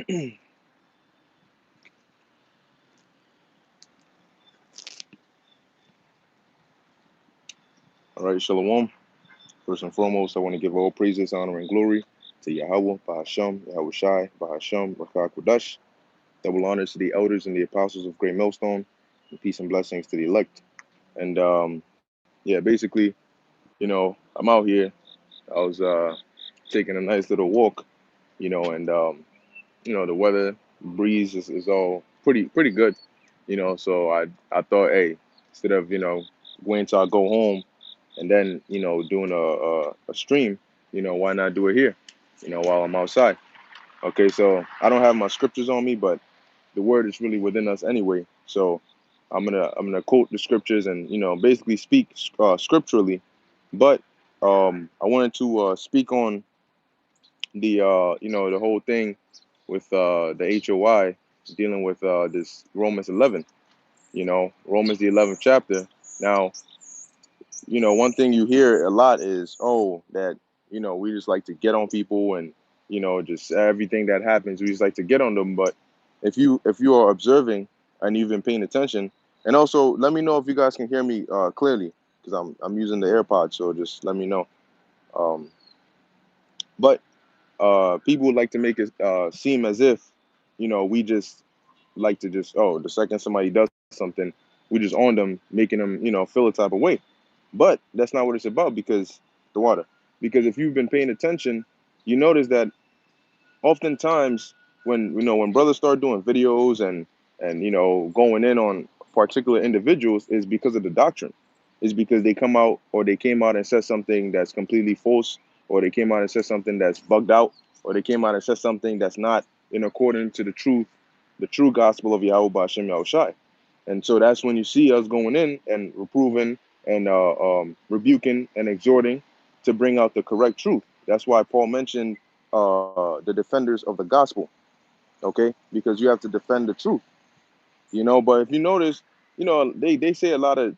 All right, Shalom. First and foremost, I want to give all praises, honor, and glory to Yahweh, Bahasham, Yahweh Shai, Bahasham, Rakah Kodash. Double honors to the elders and the apostles of Great Millstone, and peace and blessings to the elect. And yeah, basically, I'm out here. I was taking a nice little walk, and the weather, breeze is all pretty good, So I thought, hey, instead of waiting till I go home and then doing a stream, why not do it here, while I'm outside. Okay, so I don't have my scriptures on me, but the word is really within us anyway. So I'm gonna quote the scriptures and basically speak scripturally, but I wanted to speak on the the whole thing with the HOI dealing with this Romans 11. Romans the 11th chapter. Now, one thing you hear a lot is, oh, that, we just like to get on people and, just everything that happens, we just like to get on them. But if you are observing and you've been paying attention, and also let me know if you guys can hear me clearly, because I'm using the AirPods, so just let me know. Um, but people would like to make it seem as if, we just like to just, oh, the second somebody does something, we just on them, making them, feel a type of way. But that's not what it's about, because the water. Because if you've been paying attention, you notice that oftentimes when brothers start doing videos and going in on particular individuals, is because of the doctrine. Is because they come out, or they came out and said something that's completely false, or they came out and said something that's bugged out, or they came out and said something that's not in accordance to the true gospel of Yahweh Ba'Shem Yahushai. And so that's when you see us going in and reproving and rebuking and exhorting to bring out the correct truth. That's why Paul mentioned the defenders of the gospel, okay? Because you have to defend the truth, But if you notice, they say a lot of,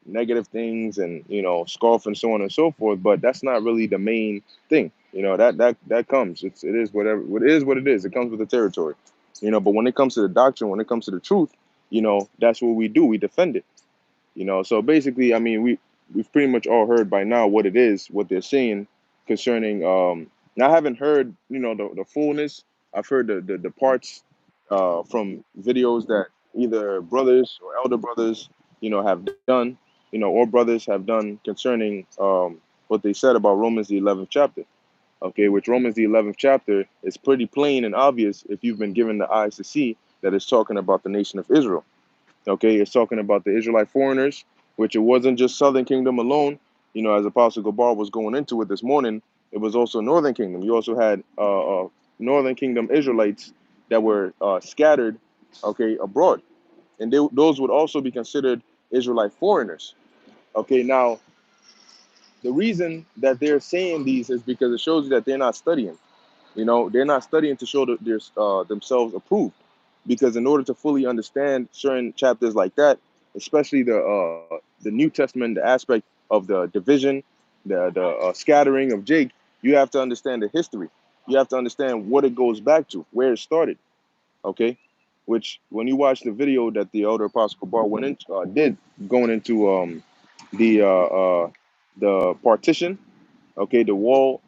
negative things and, scoff and so on and so forth, but that's not really the main thing. That comes. It is whatever. What is what it is. It comes with the territory, But when it comes to the doctrine, when it comes to the truth, that's what we do. We defend it, So basically, I mean, we've pretty much all heard by now what it is, what they're saying concerning. Now I haven't heard, the fullness. I've heard the parts from videos that either brothers or elder brothers, have done, or brothers have done concerning what they said about Romans the 11th chapter. Okay, which Romans the 11th chapter is pretty plain and obvious if you've been given the eyes to see that it's talking about the nation of Israel. Okay, it's talking about the Israelite foreigners, which it wasn't just Southern Kingdom alone. As Apostle Gabar was going into it this morning, it was also Northern Kingdom. You also had Northern Kingdom Israelites that were scattered, okay, abroad, and those would also be considered Israelite foreigners. Okay, now the reason that they're saying these is because it shows you that they're not studying. They're not studying to show that they're themselves approved. Because in order to fully understand certain chapters like that, especially the New Testament, the aspect of the division, the scattering of Jake, you have to understand the history. You have to understand what it goes back to, where it started. Okay, which when you watch the video that the elder Apostle Bar went into, did going into the uh, uh, the partition, okay, the wall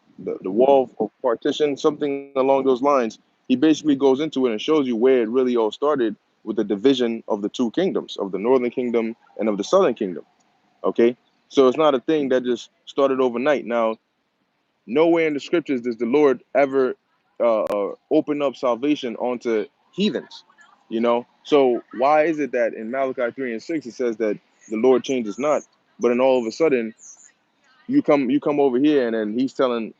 of partition, something along those lines. He basically goes into it and shows you where it really all started with the division of the two kingdoms, of the northern kingdom and of the southern kingdom. Okay, so it's not a thing that just started overnight. Now, nowhere in the scriptures does the Lord ever open up salvation onto heathens. So why is it that in Malachi 3:6 it says that the Lord changes not, but then all of a sudden you come over here and then he's telling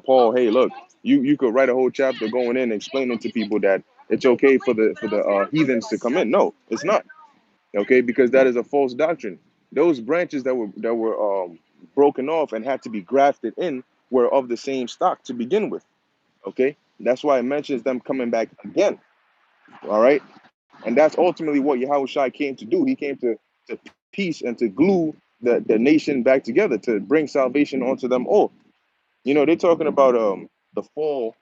Paul, hey, look, you could write a whole chapter going in explaining to people that it's okay for the heathens to come in. No, it's not. Okay, because that is a false doctrine. Those branches that were broken off and had to be grafted in were of the same stock to begin with. Okay, that's why it mentions them coming back again. All right, and that's ultimately what Yahushua came to do. He came to piece and to glue the nation back together, to bring salvation onto them all. They're talking about the fall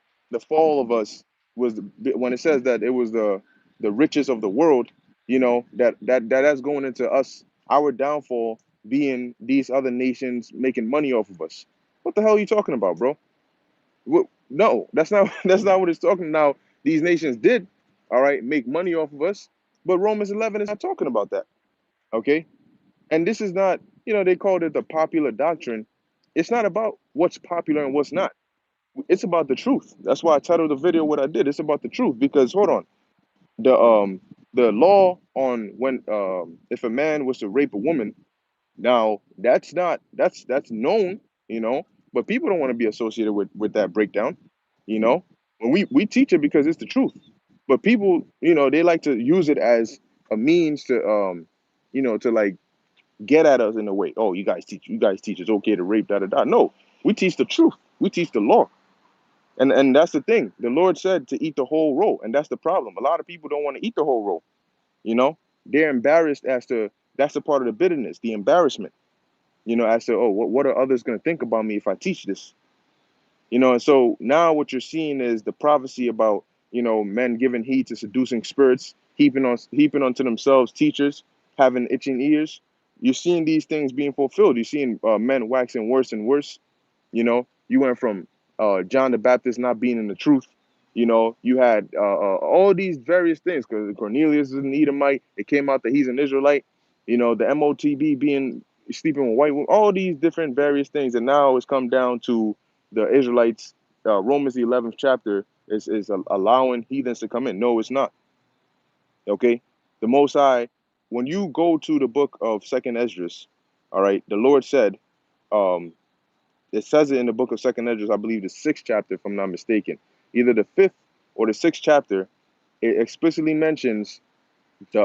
of us. was when it says that it was the riches of the world, that's going into us, our downfall being these other nations making money off of us. What the hell are you talking about, bro? No, that's not that's not what it's talking. Now these nations did, all right, make money off of us, but Romans 11 is not talking about that. Okay, and this is not, they called it the popular doctrine. It's not about what's popular and what's not. It's about the truth. That's why I titled the video what I did. It's about the truth because hold on, the law on when if a man was to rape a woman, now that's not that's known, but people don't want to be associated with that breakdown, you know. When we teach it because it's the truth, but people, they like to use it as a means to to like get at us in a way. Oh, you guys teach it's okay to rape, da da da. No, we teach the truth. We teach the law. And that's the thing. The Lord said to eat the whole roll, and that's the problem. A lot of people don't want to eat the whole roll. You know, they're embarrassed as to that's a part of the bitterness, the embarrassment. As to oh, what are others going to think about me if I teach this? And so now what you're seeing is the prophecy about men giving heed to seducing spirits, heaping onto themselves teachers, having itching ears. You're seeing these things being fulfilled. You're seeing men waxing worse and worse. You went from John the Baptist not being in the truth. You had all these various things because Cornelius is an Edomite. It came out that he's an Israelite. The MOTB being sleeping with white women, all these different various things. And now it's come down to the Israelites. Romans the 11th chapter is allowing heathens to come in. No, it's not. Okay, the Most High. When you go to the book of Second Esdras, all right, the Lord said. Um, it says it in the book of Second Esdras, I believe the 6th chapter, if I'm not mistaken, either the 5th or the 6th chapter. It explicitly mentions the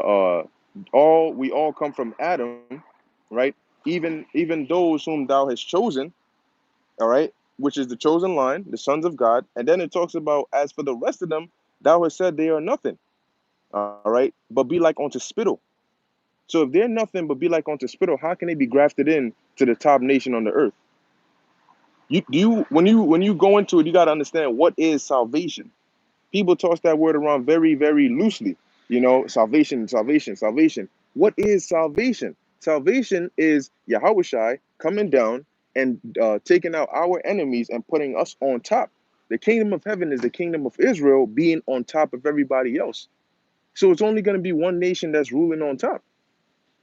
all we all come from Adam, right? Even those whom thou hast chosen, all right, which is the chosen line, the sons of God. And then it talks about as for the rest of them, thou hast said they are nothing, all right, but be like unto spittle. So if they're nothing but be like unto spittle, how can they be grafted in to the top nation on the earth? When you go into it, you got to understand what is salvation. People toss that word around very, very loosely. Salvation, salvation, salvation. What is salvation? Salvation is Yahushai coming down and taking out our enemies and putting us on top. The kingdom of heaven is the kingdom of Israel being on top of everybody else. So it's only going to be one nation that's ruling on top.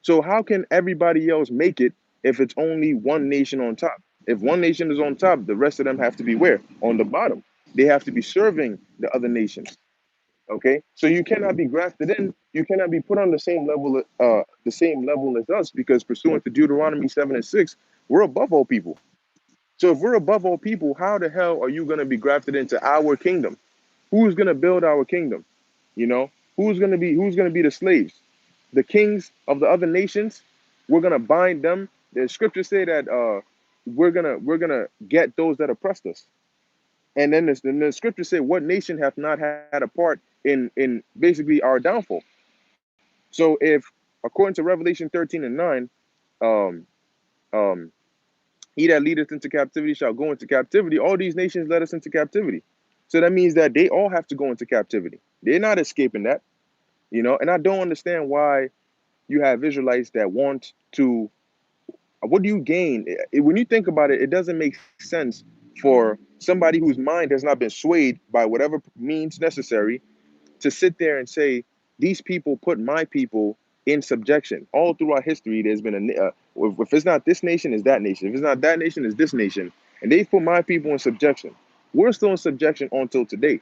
So how can everybody else make it if it's only one nation on top? If one nation is on top, the rest of them have to be where? On the bottom. They have to be serving the other nations. Okay, so you cannot be grafted in. You cannot be put on the same level as us, because pursuant to Deuteronomy 7 and 6, we're above all people. So if we're above all people, how the hell are you going to be grafted into our kingdom? Who's going to build our kingdom? You know, who's going to be the slaves? The kings of the other nations. We're going to bind them. The scriptures say that we're gonna get those that oppressed us. And then the scriptures say, what nation hath not had a part in basically our downfall? So if, according to Revelation 13 and 9, um, um, he that leadeth into captivity shall go into captivity. All these nations led us into captivity. So that means that they all have to go into captivity. They're not escaping that, And I don't understand why you have Israelites that want to. What do you gain? When you think about it, it doesn't make sense for somebody whose mind has not been swayed by whatever means necessary to sit there and say, these people put my people in subjection. All throughout history, there's been if it's not this nation, it's that nation. If it's not that nation, it's this nation. And they put my people in subjection. We're still in subjection until today.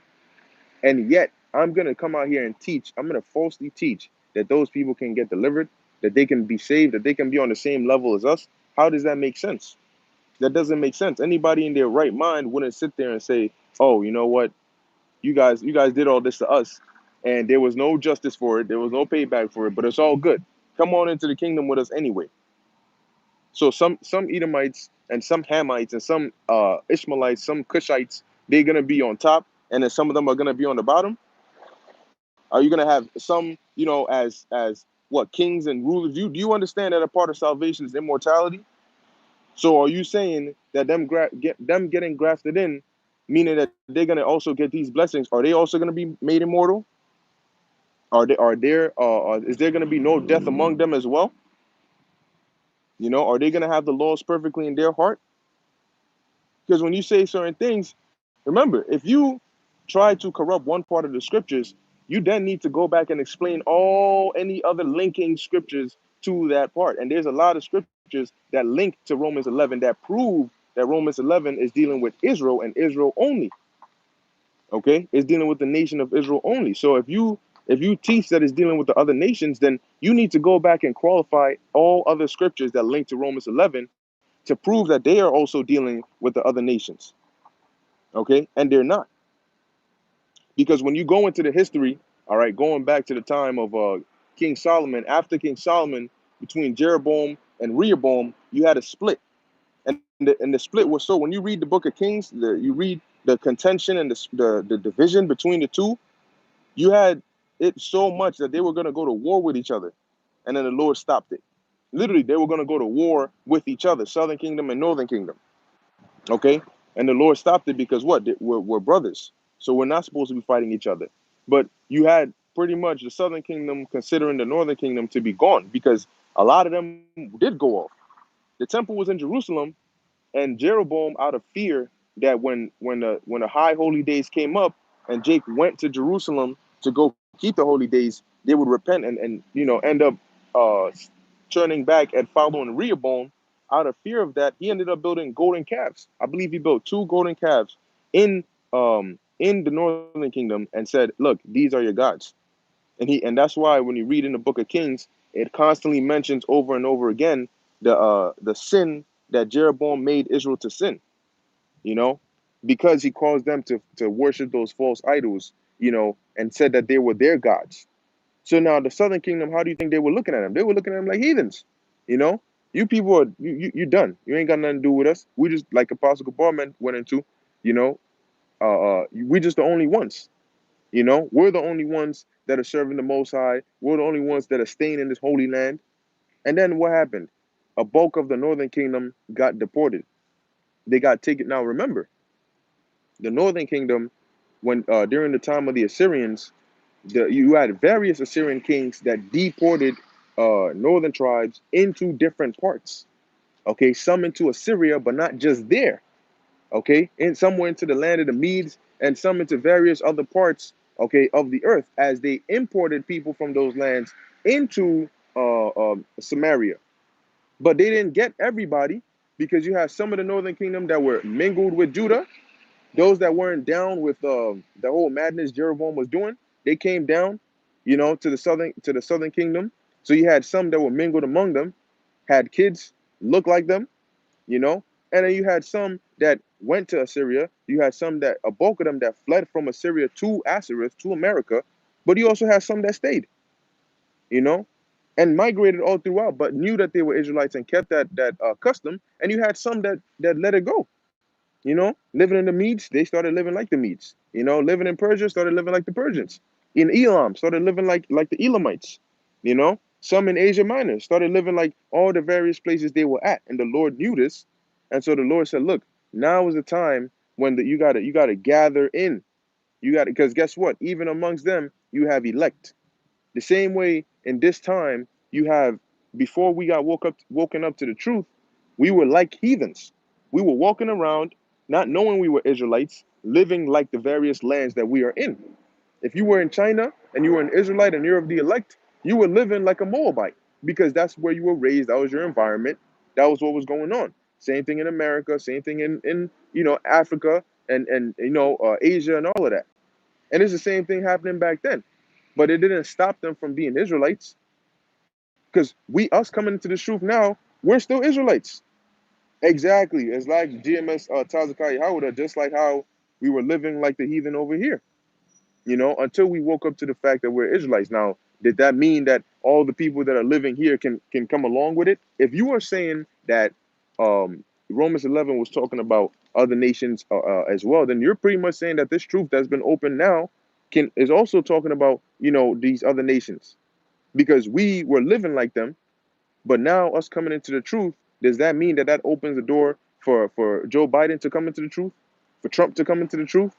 And yet, I'm going to come out here and teach. I'm going to falsely teach that those people can get delivered, that they can be saved, that they can be on the same level as us. How does that make sense? That doesn't make sense. Anybody in their right mind wouldn't sit there and say, oh, you know what? You guys did all this to us, and there was no justice for it. There was no payback for it, but it's all good. Come on into the kingdom with us anyway. So some Edomites and some Hamites and some Ishmaelites, some Cushites, they're gonna be on top, and then some of them are gonna be on the bottom. Are you gonna have some, as what, kings and rulers? Do you understand that a part of salvation is immortality? So are you saying that them getting grafted in meaning that they're gonna also get these blessings. Are they also gonna be made immortal? Is there gonna be no death among them as well? Are they gonna have the laws perfectly in their heart? Because when you say certain things, remember, if you try to corrupt one part of the scriptures, you then need to go back and explain all any other linking scriptures to that part. And there's a lot of scriptures that link to Romans 11 that prove that Romans 11 is dealing with Israel and Israel only. Okay, it's dealing with the nation of Israel only. So if you teach that it's dealing with the other nations, then you need to go back and qualify all other scriptures that link to Romans 11 to prove that they are also dealing with the other nations. Okay, and they're not, because when you go into the history, all right, going back to the time of King Solomon, after King Solomon, between Jeroboam and Rehoboam, you had a split, and the split was, so when you read the Book of Kings, you read the contention and the division between the two. You had it so much that they were going to go to war with each other, and then the Lord stopped it. Literally, they were going to go to war with each other, Southern Kingdom and Northern Kingdom. Okay, and the Lord stopped it because what? We're brothers, so we're not supposed to be fighting each other. But you had pretty much the Southern Kingdom considering the Northern Kingdom to be gone, because a lot of them did go off. The temple was in Jerusalem, and Jeroboam, out of fear that when the high holy days came up, and Jake went to Jerusalem to go keep the holy days, they would repent and end up uh, turning back and following Rehoboam. Out of fear of that, he ended up building golden calves. I believe he built two golden calves in in the Northern Kingdom and said, "Look, these are your gods." And that's why when you read in the Book of Kings, it constantly mentions over and over again the sin that Jeroboam made Israel to sin, you know, because he caused them to worship those false idols, and said that they were their gods. So now the Southern Kingdom, how do you think they were looking at them? They were looking at them like heathens, you know. You people are you done. You ain't got nothing to do with us. We just, like Apostle Barman went into, you know, we just the only ones. We're the only ones that are serving the Most High. We're the only ones that are staying in this holy land. And then what happened? A bulk of the Northern Kingdom got deported. They got taken. Now remember, the Northern Kingdom, when during the time of the Assyrians, you had various Assyrian kings that deported northern tribes into different parts. Okay, some into Assyria, but not just there. Okay, and some went to the land of the Medes, and some into various other parts, okay, of the earth, as they imported people from those lands into Samaria. But they didn't get everybody, because you have some of the Northern Kingdom that were mingled with Judah. Those that weren't down with the whole madness Jeroboam was doing, they came down, to the southern kingdom. So you had some that were mingled among them, had kids look like them, you know, and then you had some that went to Assyria. You had some that, a bulk of them, that fled from Assyria to Assyria, to America. But you also had some that stayed, you know, and migrated all throughout, but knew that they were Israelites and kept that custom. And you had some that let it go. Living in the Medes, they started living like the Medes. Living in Persia, started living like the Persians. In Elam, started living like the Elamites. Some in Asia Minor started living like all the various places they were at, and the Lord knew this, and so the Lord said, "Look, now is the time when you gotta gather in. You got to, because guess what? Even amongst them, you have elect. The same way in this time, you have, before we got woken up to the truth, we were like heathens. We were walking around, not knowing we were Israelites, living like the various lands that we are in. If you were in China and you were an Israelite and you're of the elect, you were living like a Moabite, because that's where you were raised. That was your environment. That was what was going on. Same thing in America. Same thing in Africa and Asia and all of that. And it's the same thing happening back then. But it didn't stop them from being Israelites, because us coming into the truth now, we're still Israelites. Exactly. It's like GMS Tazakai Howard, just like how we were living like the heathen over here, until we woke up to the fact that we're Israelites. Now, did that mean that all the people that are living here can come along with it? If you are saying that Romans 11 was talking about other nations as well, then you're pretty much saying that this truth that's been opened now is also talking about these other nations, because we were living like them. But now us coming into the truth, does that mean that opens the door for Joe Biden to come into the truth? for Trump to come into the truth,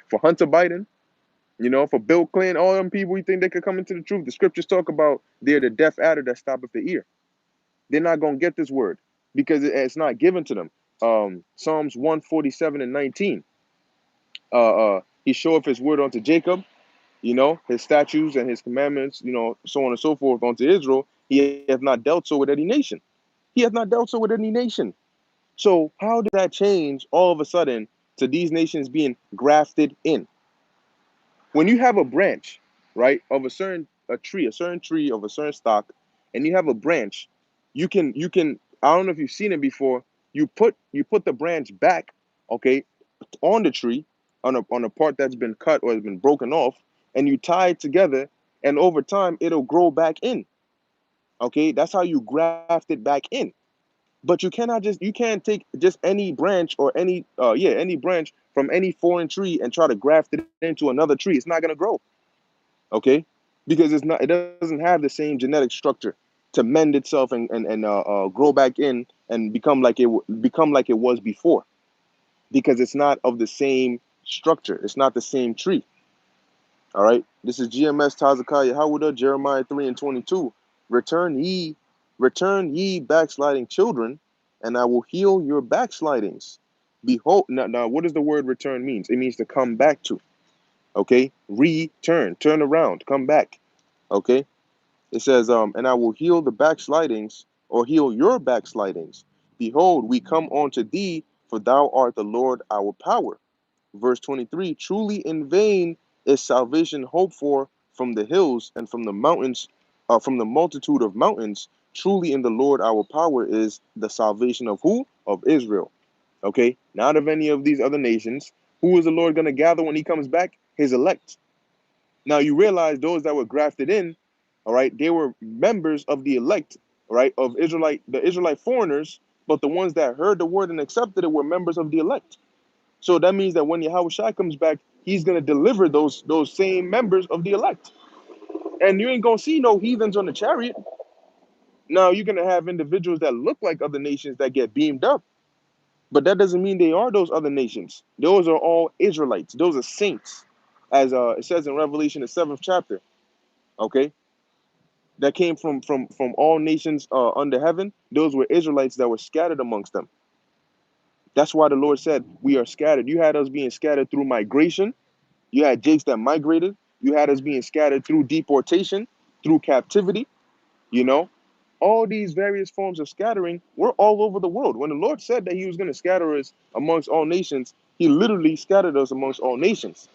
for Hunter Biden, for Bill Clinton, all them people you think they could come into the truth. The scriptures talk about they're the deaf adder that stoppeth the ear. They're not going to get this word because it's not given to them. Psalms 147 and 19. He showeth his word unto Jacob, his statutes and his commandments, so on and so forth unto Israel. He hath not dealt so with any nation. He hath not dealt so with any nation. So how did that change all of a sudden to these nations being grafted in? When you have a branch, right, of a certain tree of a certain stock, and you have a branch, you can I don't know if you've seen it before. You put the branch back, okay, on the tree, on a part that's been cut or has been broken off, and you tie it together, and over time it'll grow back in. Okay, that's how you graft it back in. But you can't take just any branch or any branch from any foreign tree and try to graft it into another tree. It's not gonna grow. Okay, because it doesn't have the same genetic structure to mend itself and grow back in and become like it was before, because it's not of the same structure. It's not the same tree. All right, this is GMS Tazakah Yahawada, Jeremiah 3 and 22. Return ye backsliding children, and I will heal your backslidings. Behold, now what does the word return means? It means to come back to. Okay, return, turn around, come back. Okay, it says, and I will heal the backslidings, or heal your backslidings. Behold, we come unto thee, for thou art the Lord our power. Verse 23, truly in vain is salvation hoped for from the hills and from the mountains, from the multitude of mountains. Truly in the Lord our power is the salvation of who? Of Israel. Okay, not of any of these other nations. Who is the Lord going to gather when he comes back? His elect. Now you realize those that were grafted in, all right, they were members of the elect, right, the Israelite foreigners, but the ones that heard the word and accepted it were members of the elect. So that means that when Yahweh Shai comes back, he's going to deliver those same members of the elect. And you ain't going to see no heathens on the chariot. Now, you're going to have individuals that look like other nations that get beamed up. But that doesn't mean they are those other nations. Those are all Israelites. Those are saints. As it says in Revelation, the 7th chapter, okay? That came from all nations under heaven. Those were Israelites that were scattered amongst them. That's why the Lord said, we are scattered. You had us being scattered through migration. You had Jakes that migrated. You had us being scattered through deportation, through captivity, you know. All these various forms of scattering were all over the world. When the Lord said that he was going to scatter us amongst all nations, he literally scattered us amongst all nations.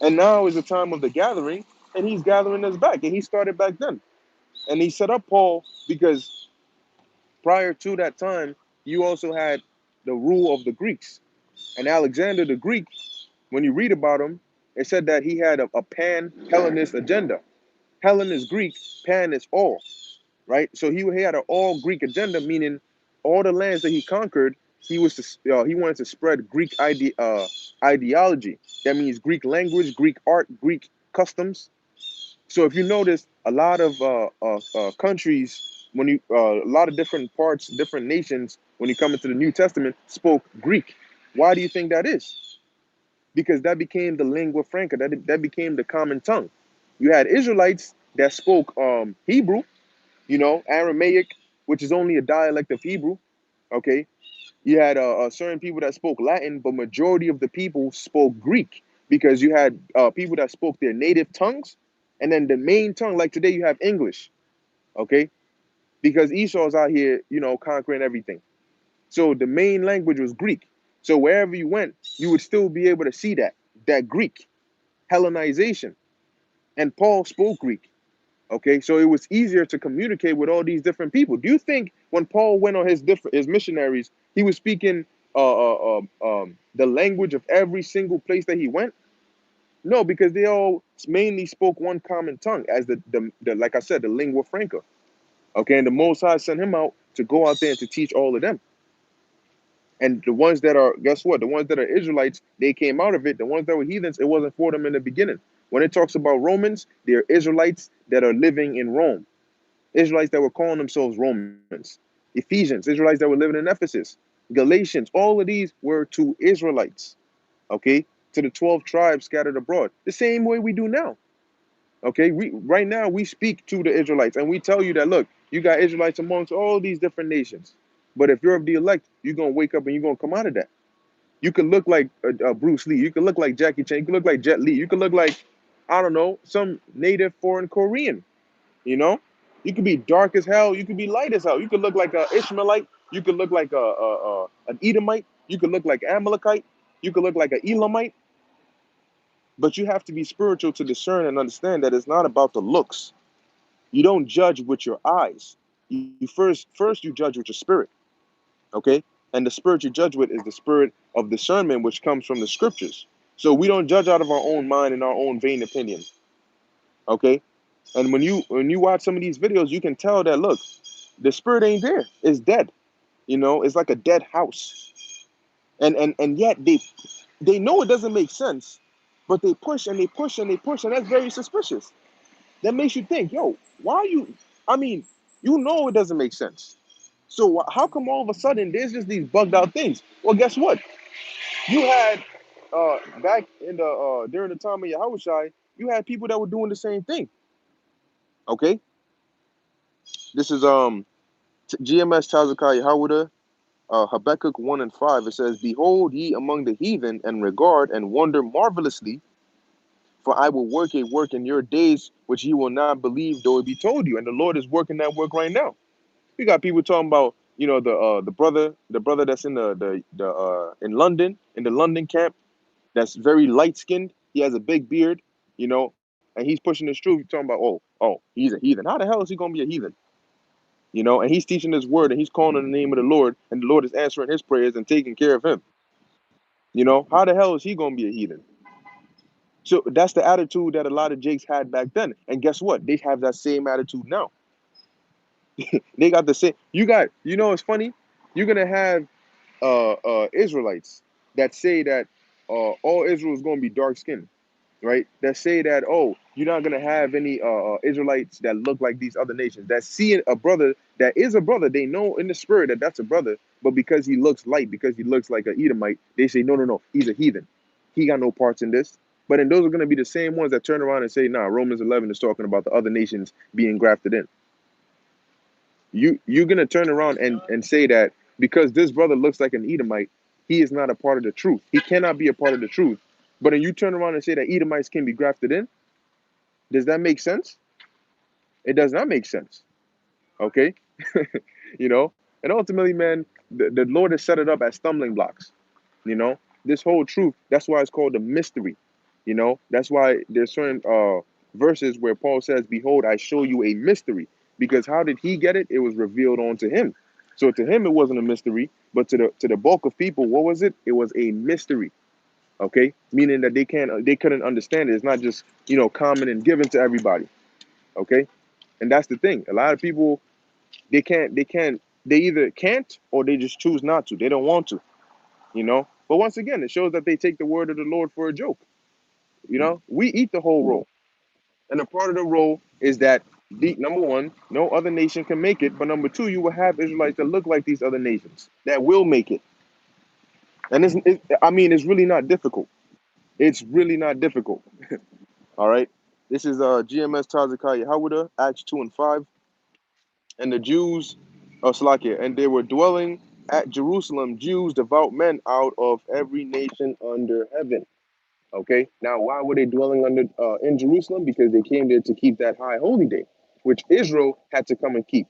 And now is the time of the gathering, and he's gathering us back. And he started back then. And he set up Paul because prior to that time, you also had the rule of the Greeks. And Alexander the Greek, when you read about him, it said that he had a pan-Hellenist agenda. Hellen is Greek, pan is all, right? So he had an all Greek agenda, meaning all the lands that he conquered, he wanted to spread Greek ideology. That means Greek language, Greek art, Greek customs. So if you notice, a lot of countries, a lot of different parts, different nations, when you come into the New Testament, spoke Greek. Why do you think that is? Because that became the lingua franca. That became the common tongue. You had Israelites that spoke Hebrew, Aramaic, which is only a dialect of Hebrew. Okay, you had certain people that spoke Latin, but majority of the people spoke Greek because you had people that spoke their native tongues, and then the main tongue, like today, you have English. Okay, because Esau's out here, conquering everything. So the main language was Greek. So wherever you went, you would still be able to see that Greek Hellenization. And Paul spoke Greek. Okay, so it was easier to communicate with all these different people. Do you think when Paul went on his missionaries, he was speaking the language of every single place that he went? No, because they all mainly spoke one common tongue as the like I said, the lingua franca. Okay, and the Most High sent him out to go out there and to teach all of them. And the ones that are, guess what? The ones that are Israelites, they came out of it. The ones that were heathens, it wasn't for them in the beginning. When it talks about Romans, they're Israelites that are living in Rome. Israelites that were calling themselves Romans. Ephesians, Israelites that were living in Ephesus. Galatians, all of these were to Israelites, okay? To the 12 tribes scattered abroad. The same way we do now, okay? Right now, we speak to the Israelites and we tell you that, look, you got Israelites amongst all these different nations. But if you're of the elect, you're going to wake up and you're going to come out of that. You could look like Bruce Lee. You could look like Jackie Chan. You could look like Jet Li. You could look like, I don't know, some native foreign Korean, you know? You could be dark as hell. You could be light as hell. You could look like a Ishmaelite. You could look like an Edomite. You could look like Amalekite. You could look like an Elamite. But you have to be spiritual to discern and understand that it's not about the looks. You don't judge with your eyes. You first you judge with your spirit, okay? And the spirit you judge with is the spirit of discernment, which comes from the scriptures. So we don't judge out of our own mind and our own vain opinion, okay? And when you watch some of these videos, you can tell that, look, the spirit ain't there. It's dead. You know, it's like a dead house. And yet they know it doesn't make sense, but they push and they push and they push, and that's very suspicious. That makes you think, yo, why are you? I mean, you know it doesn't make sense. So how come all of a sudden there's just these bugged out things? Well, guess what? You had back in the during the time of Yahushai, you had people that were doing the same thing. Okay, this is GMS Tazakah Yahudah, Habakkuk 1 and 5. It says, "Behold ye among the heathen, and regard and wonder marvelously, for I will work a work in your days which ye will not believe, though it be told you." And the Lord is working that work right now. You got people talking about, you know, the brother that's in the in London, in the London camp, that's very light skinned. He has a big beard, you know, and he's pushing this truth. You're talking about, oh, he's a heathen. How the hell is he gonna be a heathen? You know, and he's teaching this word and he's calling on the name of the Lord, and the Lord is answering his prayers and taking care of him. You know, how the hell is he gonna be a heathen? So that's the attitude that a lot of Jakes had back then. And guess what? They have that same attitude now. They got the same. You know, it's funny. You're gonna have Israelites that say that all Israel is gonna be dark skinned, right? That say that, oh, you're not gonna have any Israelites that look like these other nations. That see a brother that is a brother, they know in the spirit that that's a brother, but because he looks light, because he looks like an Edomite, they say no, no, no, he's a heathen. He got no parts in this. But then those are gonna be the same ones that turn around and say, nah, Romans 11 is talking about the other nations being grafted in. You're gonna turn around and say that because this brother looks like an Edomite, he is not a part of the truth. He cannot be a part of the truth. But then you turn around and say that Edomites can be grafted in. Does that make sense? It does not make sense. Okay, you know. And ultimately, man, the Lord has set it up as stumbling blocks. You know, this whole truth. That's why it's called a mystery. You know, that's why there's certain verses where Paul says, "Behold, I show you a mystery." Because how did he get it? It was revealed onto him. So to him, it wasn't a mystery, but to the bulk of people, what was it? It was a mystery. Okay, meaning that they couldn't understand it. It's not just, you know, common and given to everybody. Okay, and that's the thing. A lot of people, they either can't or they just choose not to. They don't want to. You know. But once again, it shows that they take the word of the Lord for a joke. You know, we eat the whole roll. And a part of the role is that number one, no other nation can make it. But number two, you will have Israelites that look like these other nations that will make it. And I mean, it's really not difficult. It's really not difficult. All right. This is GMS Tazakaya Hawada, Acts 2 and 5. And the Jews, Slakia, and they were dwelling at Jerusalem, Jews, devout men out of every nation under heaven. Okay. Now, why were they dwelling in Jerusalem? Because they came there to keep that high holy day, which Israel had to come and keep.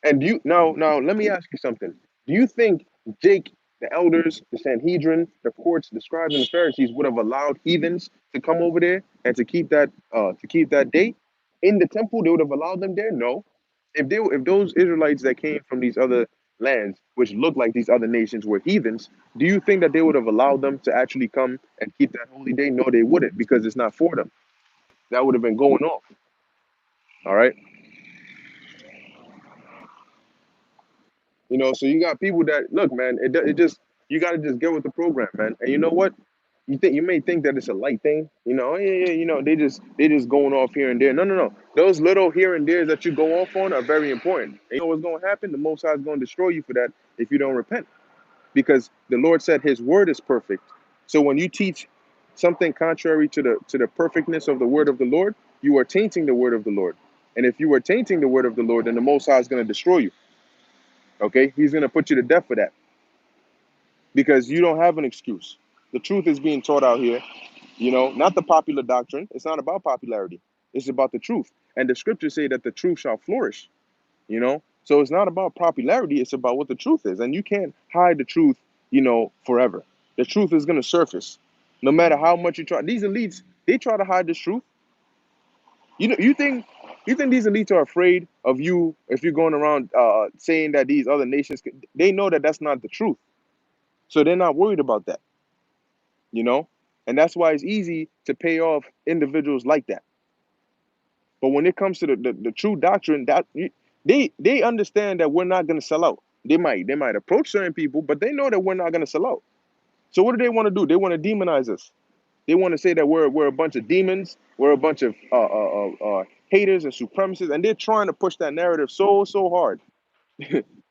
And now, let me ask you something. Do you think Jake, the elders, the Sanhedrin, the courts, the scribes, and the Pharisees would have allowed heathens to come over there and to keep that day in the temple? They would have allowed them there? No. If those Israelites that came from these other lands, which looked like these other nations, were heathens, do you think that they would have allowed them to actually come and keep that holy day? No, they wouldn't, because it's not for them. That would have been going off. All right. You know, so you got people that look, man. It just you got to just get with the program, man. And you know what? You may think that it's a light thing. You know, oh, yeah, yeah. You know, they just going off here and there. No, no, no. Those little here and there's that you go off on are very important. And you know what's going to happen? The Most High is going to destroy you for that if you don't repent. because the Lord said his word is perfect. So when you teach something contrary to the perfectness of the word of the Lord, you are tainting the word of the Lord. And if you are tainting the word of the Lord, then the Most High is going to destroy you. Okay? He's going to put you to death for that because you don't have an excuse. The truth is being taught out here, not the popular doctrine. It's not about popularity. It's about the truth. And the scriptures say that the truth shall flourish. So it's not about popularity, it's about what the truth is. And you can't hide the truth, forever. The truth is going to surface no matter how much you try. These elites, they try to hide this truth. You think these elites are afraid of you if you're going around saying that these other nations they know that that's not the truth, so they're not worried about that. you know and that's why it's easy to pay off individuals like that. But when it comes to the true doctrine, they understand that we're not going to sell out. They might approach certain people, but they know that we're not going to sell out. So what do they want to do? They want to demonize us. They want to say that we're a bunch of demons, we're a bunch of haters and supremacists, and they're trying to push that narrative so hard,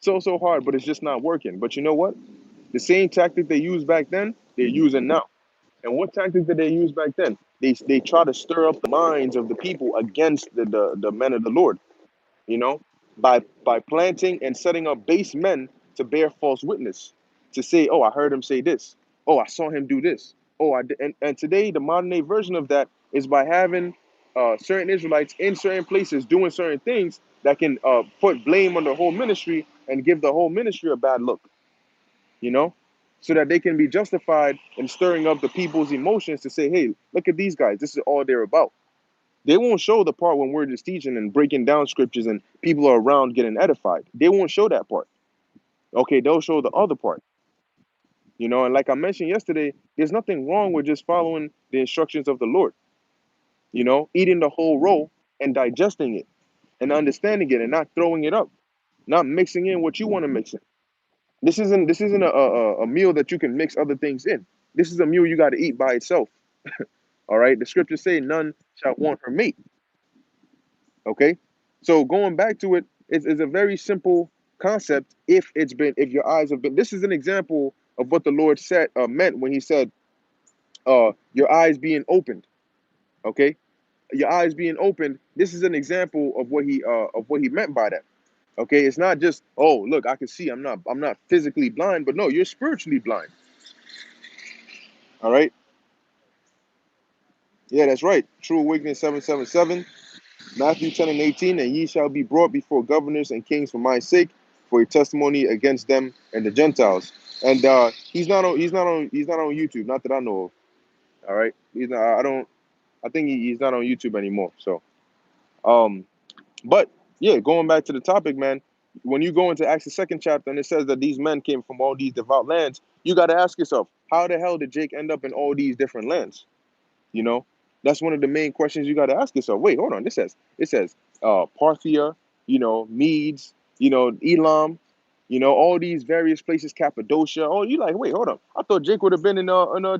so hard, but it's just not working. But you know what? The same tactic they used back then, they're using now. And what tactic did they use back then? They try to stir up the minds of the people against the men of the Lord, you know, by planting and setting up base men to bear false witness, to say, oh, I heard him say this. Oh, I saw him do this. Oh, I did. And today, the modern day version of that is by having certain Israelites in certain places doing certain things that can put blame on the whole ministry and give the whole ministry a bad look, you know, so that they can be justified in stirring up the people's emotions to say, hey, look at these guys. This is all they're about. They won't show the part when we're just teaching and breaking down scriptures and people are around getting edified. They won't show that part. Okay, they'll show the other part. And like I mentioned yesterday, there's nothing wrong with just following the instructions of the Lord, eating the whole roll and digesting it and understanding it and not throwing it up, not mixing in what you want to mix in. This isn't a meal that you can mix other things in. This is a meal you got to eat by itself. All right. The scriptures say none shall want her mate. Okay. So going back to it, it's a very simple concept. If your eyes have been, this is an example of what the Lord said meant when he said, your eyes being opened. Okay. Your eyes being opened. This is an example of what he meant by that. Okay. It's not just, oh, look, I can see, I'm not physically blind, but no, you're spiritually blind. All right. Yeah, that's right. True Awakening 777. Matthew 10 and 18. And ye shall be brought before governors and kings for my sake, for a testimony against them and the Gentiles. And he's not on YouTube, not that I know of. All right. He's not I don't I think he's not on YouTube anymore. So um but yeah, going back to the topic, man, when you go into Acts the second chapter and it says that these men came from all these devout lands, you gotta ask yourself, how the hell did Jake end up in all these different lands? You know, that's one of the main questions you got to ask yourself. Wait, hold on. It says Parthia, Medes, Elam, all these various places, Cappadocia. Oh, you like, wait, hold on. I thought Jake would have been in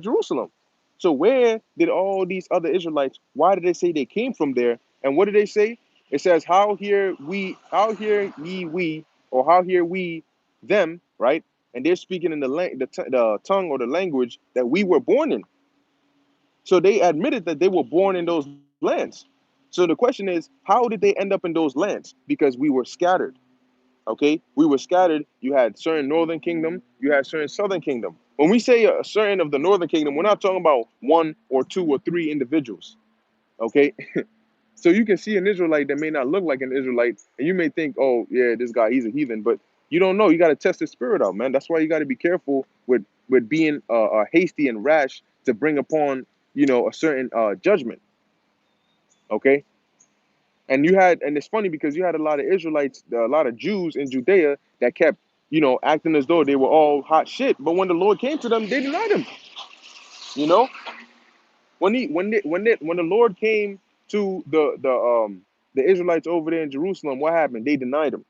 Jerusalem. So where did all these other Israelites? Why did they say they came from there? And what did they say? It says, how hear ye we, or how hear we them, right? And they're speaking in the tongue or the language that we were born in. So they admitted that they were born in those lands. So the question is, how did they end up in those lands? Because we were scattered. Okay, we were scattered. You had certain northern kingdom, you had certain southern kingdom. When we say a certain of the northern kingdom, we're not talking about one or two or three individuals. Okay, so you can see an Israelite that may not look like an Israelite, and you may think, oh yeah, this guy, he's a heathen, but you don't know. You got to test the spirit out, man. That's why you got to be careful with being hasty and rash to bring upon a certain judgment. Okay, and it's funny because you had a lot of Israelites, a lot of Jews in Judea that kept acting as though they were all hot shit, but when the Lord came to them, they denied him. You know, when the Lord came to the Israelites over there in Jerusalem, what happened? They denied him.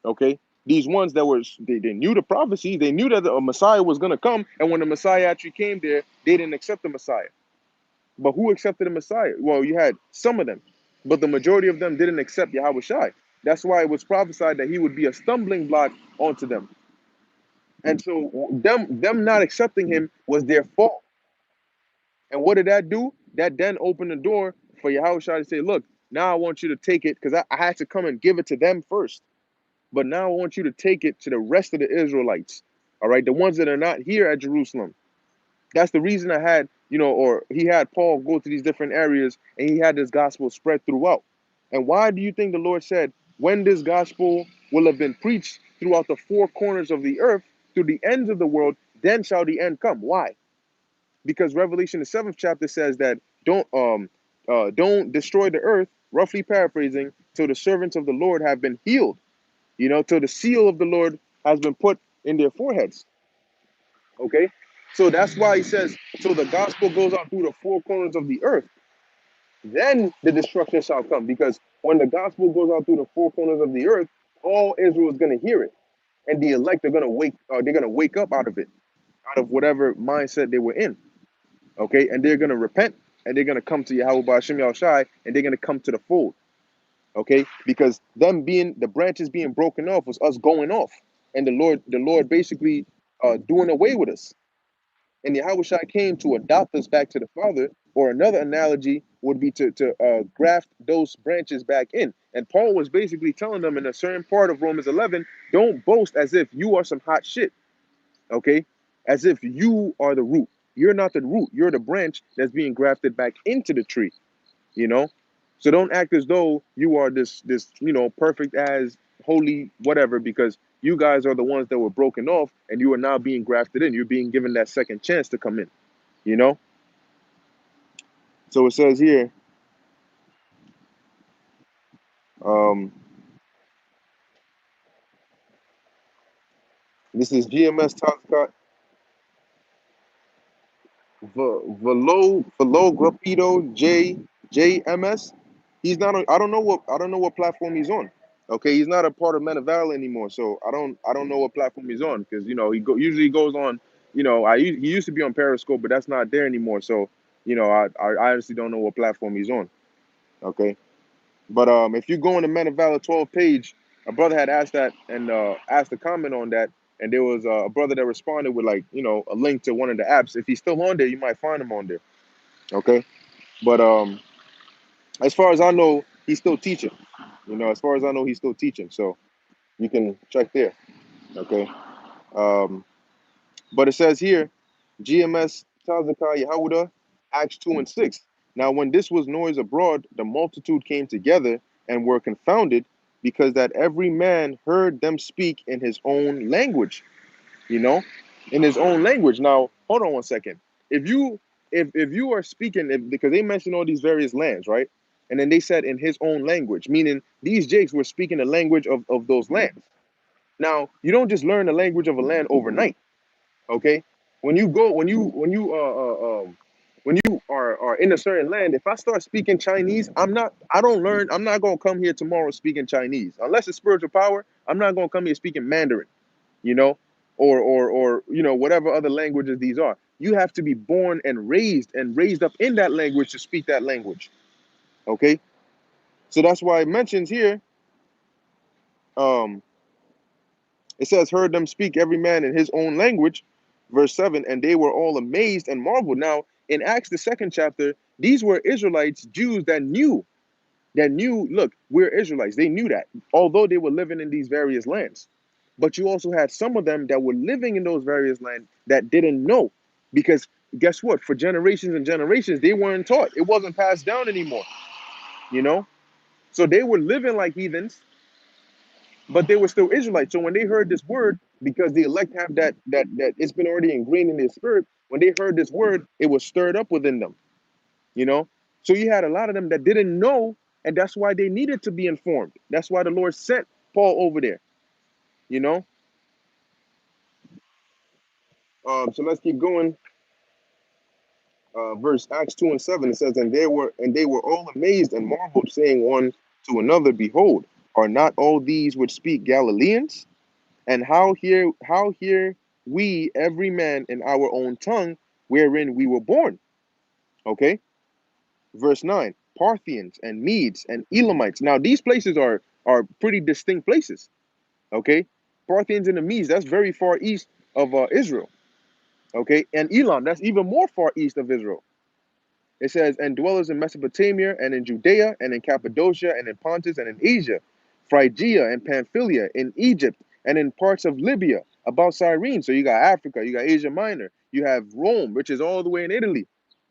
Okay, these ones that they knew the prophecy, they knew that a Messiah was going to come, and when the Messiah actually came there, they didn't accept the Messiah. But who accepted the Messiah? Well, you had some of them, but the majority of them didn't accept Yahweh Shai. That's why it was prophesied that he would be a stumbling block onto them. And so them not accepting him was their fault. And what did that do? That then opened the door for Yahushua to say, look, now I want you to take it, because I had to come and give it to them first. But now I want you to take it to the rest of the Israelites. All right, the ones that are not here at Jerusalem. That's the reason I had, or he had Paul go to these different areas and he had this gospel spread throughout. And why do you think the Lord said, when this gospel will have been preached throughout the four corners of the earth, to the ends of the world, then shall the end come? Why? Because Revelation the seventh chapter says that don't destroy the earth, roughly paraphrasing, till the servants of the Lord have been healed, till the seal of the Lord has been put in their foreheads. Okay, so that's why he says, so the gospel goes out through the four corners of the earth, then the destruction shall come. Because when the gospel goes out through the four corners of the earth, all Israel is going to hear it, and the elect are going to wake up out of it, out of whatever mindset they were in. Okay, and they're going to repent, and they're going to come to Yahweh Ba'ashem Yahushai, and they're going to come to the fold. Okay, because them being the branches being broken off was us going off, and the Lord basically doing away with us. And Yahushua came to adopt us back to the Father, or another analogy would be to graft those branches back in. And Paul was basically telling them in a certain part of Romans 11, don't boast as if you are some hot shit, okay? As if you are the root. You're not the root. You're the branch that's being grafted back into the tree, you know? So don't act as though you are this perfect as holy whatever, because you guys are the ones that were broken off and you are now being grafted in. You're being given that second chance to come in, you know? So it says here, um, this is GMS Talcott Velo Grapido JMS. He's not on, I don't know what platform he's on. Okay, he's not a part of Metaval anymore, so I don't know what platform he's on, because usually goes on, he used to be on Periscope, but that's not there anymore. So I honestly don't know what platform he's on. Okay, but if you go on the Metaval 12 page, a brother had asked that and asked a comment on that, and there was a brother that responded with, like, a link to one of the apps. If he's still on there, you might find him on there. Okay, but as far as I know, he's still teaching. As far as I know, he's still teaching. So you can check there. Okay. Um, but it says here, GMS Tazakah Yehuda, Acts 2 and 6. Now, when this was noise abroad, the multitude came together and were confounded, because that every man heard them speak in his own language, you know, in his own language. Now, hold on one second. If you are speaking, because they mentioned all these various lands, right? And then they said in his own language, meaning these jakes were speaking the language of those lands. Now, you don't just learn the language of a land overnight. Okay, when you are in a certain land, if I start speaking Chinese, I'm not gonna come here tomorrow speaking Chinese unless it's spiritual power. I'm not gonna come here speaking Mandarin, you know, or whatever other languages these are. You have to be born and raised up in that language to speak that language. Okay, so that's why it mentions here. Um, It says, heard them speak every man in his own language, verse 7, and they were all amazed and marveled. Now, in Acts, the second chapter, these were Israelites, Jews that knew, look, we're Israelites. They knew that, although they were living in these various lands. But you also had some of them that were living in those various lands that didn't know. Because guess what? For generations and generations, they weren't taught. It wasn't passed down anymore, you know? So they were living like heathens, but they were still Israelites. So when they heard this word, because the elect have that it's been already ingrained in their spirit, when they heard this word, it was stirred up within them, you know. So you had a lot of them that didn't know, and that's why they needed to be informed. That's why the Lord sent Paul over there, you know. So let's keep going. Verse Acts 2 and 7, it says, and they were all amazed and marveled, saying one to another, behold, are not all these which speak Galileans? And how hear we every man in our own tongue wherein we were born? Okay. Verse 9, Parthians and Medes and Elamites. Now these places are pretty distinct places. Okay. Parthians and the Medes, that's very far east of Israel. Okay, and Elam, that's even more far east of Israel. It says, and dwellers in Mesopotamia and in Judea and in Cappadocia and in Pontus and in Asia, Phrygia and Pamphylia, in Egypt and in parts of Libya, about Cyrene. So you got Africa, you got Asia Minor, you have Rome, which is all the way in Italy.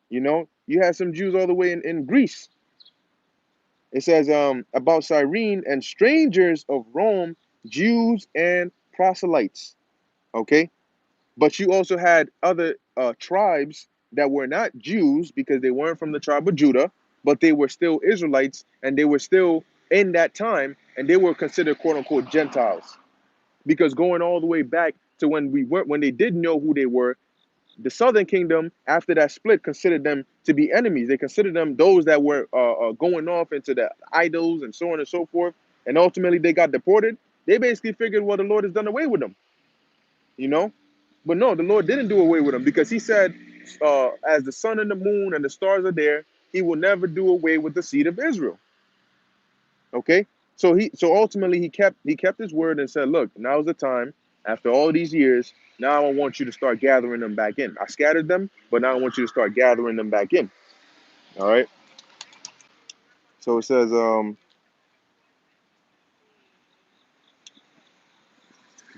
You know, you have some Jews all the way in Greece. It says about Cyrene and strangers of Rome, Jews and proselytes. Okay, but you also had other tribes that were not Jews because they weren't from the tribe of Judah, but they were still Israelites and they were still in that time and they were considered quote unquote Gentiles. Because going all the way back to when they didn't know who they were, the southern kingdom after that split considered them to be enemies. They considered them those that were going off into the idols and so on and so forth. And ultimately they got deported. They basically figured, well, the Lord has done away with them, you know? But no, the Lord didn't do away with them because he said, as the sun and the moon and the stars are there, he will never do away with the seed of Israel. Okay? So ultimately he kept his word and said, look, now's the time. After all these years, now I want you to start gathering them back in. I scattered them, but now I want you to start gathering them back in. All right. So it says,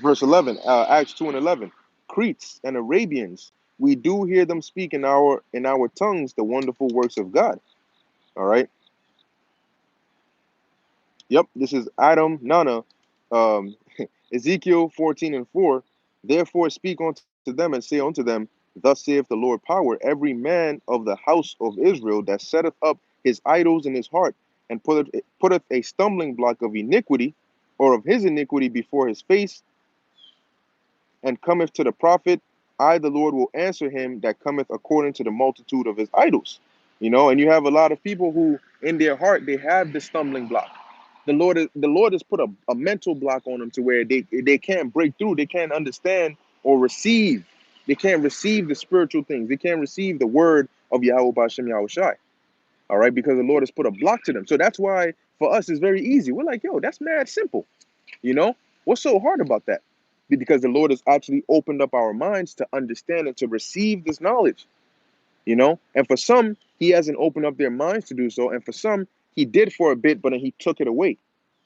verse 11, Acts 2 and 11. Cretes and Arabians, we do hear them speak in our tongues the wonderful works of God. All right. Yep, this is Adam Nana, um, Ezekiel 14 and 4. Therefore speak unto them and say unto them, thus saith the Lord power, every man of the house of Israel that setteth up his idols in his heart, and putteth a stumbling block of iniquity, or of his iniquity before his face, and cometh to the prophet, I, the Lord, will answer him that cometh according to the multitude of his idols. And you have a lot of people who, in their heart, they have this stumbling block. The Lord has put a mental block on them to where they can't break through, they can't understand or receive. They can't receive the spiritual things. They can't receive the word of Yahweh Bashem Yahweh Shai. All right, because the Lord has put a block to them. So that's why for us it's very easy. We're like, yo, that's mad simple. You know, what's so hard about that? Because the Lord has actually opened up our minds to understand and to receive this knowledge. And for some, He hasn't opened up their minds to do so, and for some, He did for a bit, but then He took it away.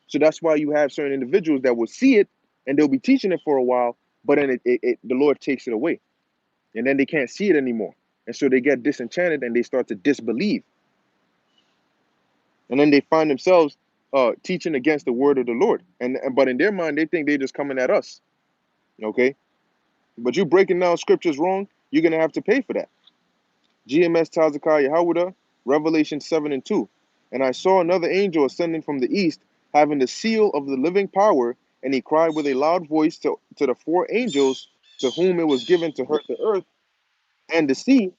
So that's why you have certain individuals that will see it and they'll be teaching it for a while, but then the Lord takes it away, and then they can't see it anymore, and so they get disenchanted and they start to disbelieve, and then they find themselves teaching against the word of the Lord, and but in their mind they think they're just coming at us. Okay, but you breaking down scriptures wrong, you're gonna have to pay for that. GMS Tazakah Yahweh, Revelation 7 and 2. And I saw another angel ascending from the east, having the seal of the living power, and he cried with a loud voice to the four angels to whom it was given to hurt the earth and the sea.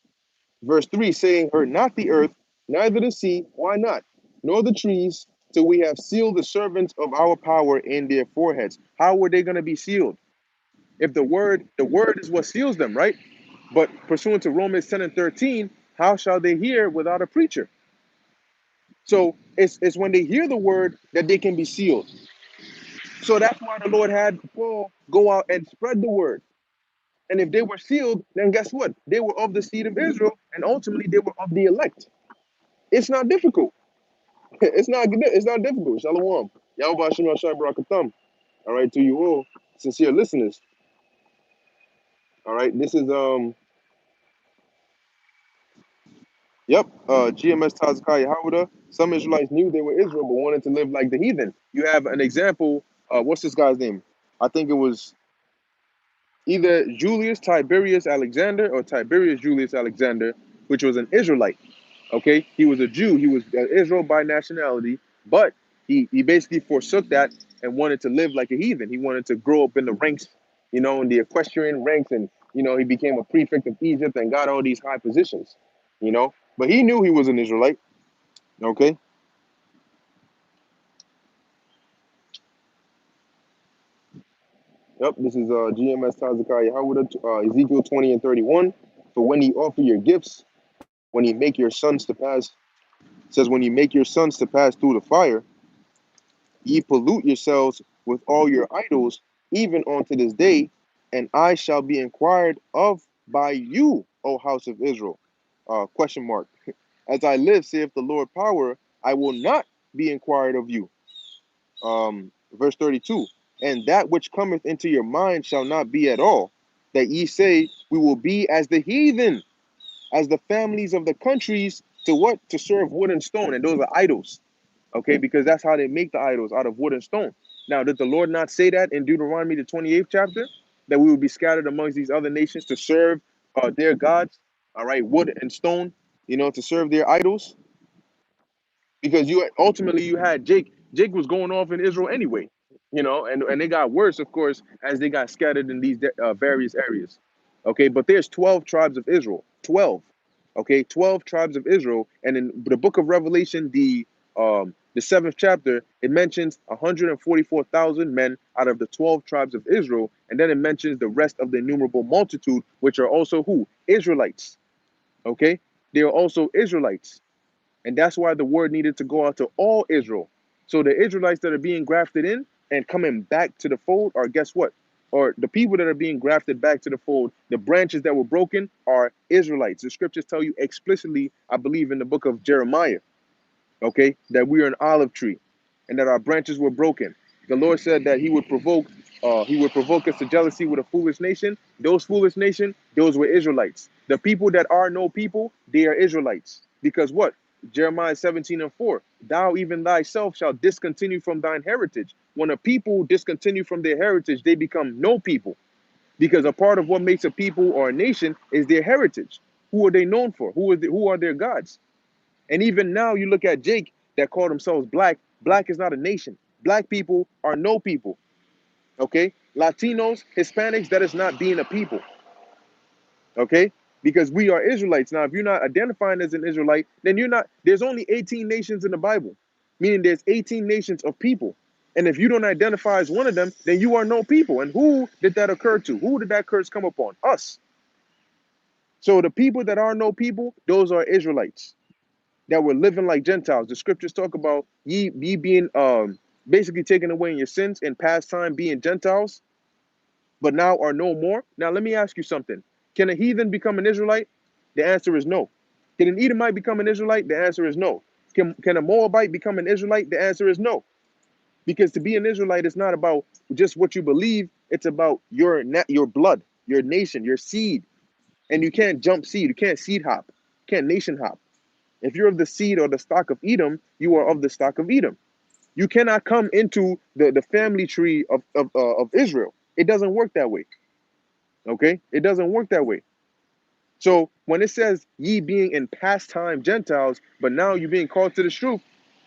Verse 3 saying, hurt not the earth, neither the sea, why not? Nor the trees, till we have sealed the servants of our power in their foreheads. How were they going to be sealed? If the word is what seals them, right? But pursuant to Romans 10 and 13, how shall they hear without a preacher? So it's when they hear the word that they can be sealed. So that's why the Lord had Paul go out and spread the word. And if they were sealed, then guess what? They were of the seed of Israel, and ultimately they were of the elect. It's not difficult. It's not difficult. Shalom. Yahweh Shem Yahshua Barakatham. All right, to you all, sincere listeners. All right, this is Yep, GMS Tazakaya Howard. Some Israelites knew they were Israel but wanted to live like the heathen. You have an example. What's this guy's name? I think it was either Julius Tiberius Alexander or Tiberius Julius Alexander, which was an Israelite. Okay, he was a Jew. He was Israel by nationality, but he basically forsook that and wanted to live like a heathen. He wanted to grow up in the ranks, in the equestrian ranks, and he became a prefect of Egypt and got all these high positions. But he knew he was an Israelite. Okay. Yep. This is GMS Tazakaya Howard, Ezekiel 20 and 31. For when ye offer your gifts, when ye make your sons to pass, it says, when ye make your sons to pass through the fire, ye pollute yourselves with all your idols, even unto this day. and I shall be inquired of by you, O house of Israel. Question mark. As I live, saith the Lord power, I will not be inquired of you. Verse 32. And that which cometh into your mind shall not be at all, that ye say, we will be as the heathen, as the families of the countries, to what? To serve wood and stone. And those are idols. Okay, because that's how they make the idols, out of wood and stone. Now, did the Lord not say that in Deuteronomy, the 28th chapter, that we will be scattered amongst these other nations to serve their gods, all right, wood and stone, to serve their idols? Because you ultimately you had Jake. Jake was going off in Israel anyway, and they got worse, of course, as they got scattered in these various areas. Okay, but there's 12 tribes of Israel. 12. Okay, 12 tribes of Israel, and in the book of Revelation, the seventh chapter, it mentions 144,000 men out of the 12 tribes of Israel, and then it mentions the rest of the innumerable multitude, which are also who? Israelites. Okay, they are also Israelites. And that's why the word needed to go out to all Israel. So the Israelites that are being grafted in and coming back to the fold are, guess what? Or the people that are being grafted back to the fold, the branches that were broken are Israelites. The scriptures tell you explicitly, I believe in the book of Jeremiah, okay, that we are an olive tree and that our branches were broken. The Lord said that he would provoke us to jealousy with a foolish nation. Those foolish nation, those were Israelites. The people that are no people, they are Israelites. Because what? Jeremiah 17:4, thou even thyself shall discontinue from thine heritage. When a people discontinue from their heritage, they become no people. Because a part of what makes a people or a nation is their heritage. Who are they known for? Who are their gods? And even now, you look at Jake that called themselves black. Black is not a nation. Black people are no people. Okay? Latinos, Hispanics, that is not being a people. Okay? Because we are Israelites. Now, if you're not identifying as an Israelite, then you're not. There's only 18 nations in the Bible, meaning there's 18 nations of people. And if you don't identify as one of them, then you are no people. And who did that occur to? Who did that curse come upon? Us. So the people that are no people, those are Israelites that were living like Gentiles. The scriptures talk about ye being basically taken away in your sins in past time being Gentiles, but now are no more. Now let me ask you something. Can a heathen become an Israelite? The answer is no. Can an Edomite become an Israelite? The answer is no. Can a Moabite become an Israelite? The answer is no. Because to be an Israelite is not about just what you believe, it's about your blood, your nation, your seed. And you can't jump seed, you can't seed hop, you can't nation hop. If you're of the seed or the stock of Edom, you are of the stock of Edom. You cannot come into the family tree of Israel. It doesn't work that way. Okay? It doesn't work that way. So when it says ye being in past time Gentiles, but now you're being called to the truth,